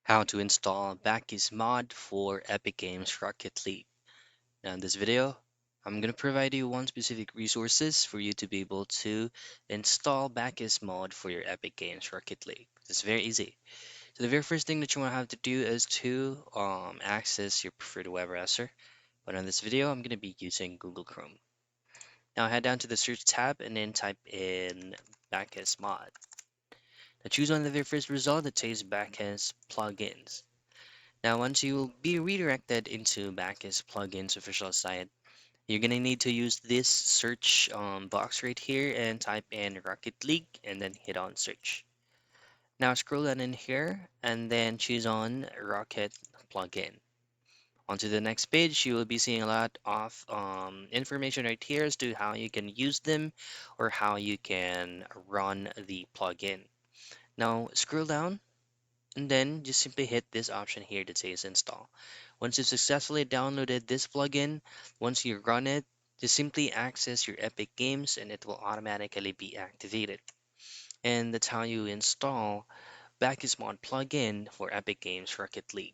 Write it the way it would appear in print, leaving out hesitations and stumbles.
How to install Bakkesmod for Epic Games Rocket League. Now in this video, I'm going to provide you one specific resources for you to be able to install Bakkesmod for your Epic Games Rocket League. It's very easy. So the very first thing that you want to have to do is to access your preferred web browser. But on this video, I'm going to be using Google Chrome. Now head down to the search tab and then type in Bakkesmod. Now choose on the very first result that says Bakkes plugins. Now, once you will be redirected into Backes Plugins official site, you're gonna need to use this search box right here and type in Rocket League and then hit on search. Now scroll down in here and then choose on Rocket Plugin. Onto the next page, you will be seeing a lot of information right here as to how you can use them or how you can run the plugin. Now scroll down and then just simply hit this option here that says install. Once you've successfully downloaded this plugin, once you run it, just simply access your Epic Games and it will automatically be activated. And that's how you install Bakkesmod plugin for Epic Games Rocket League.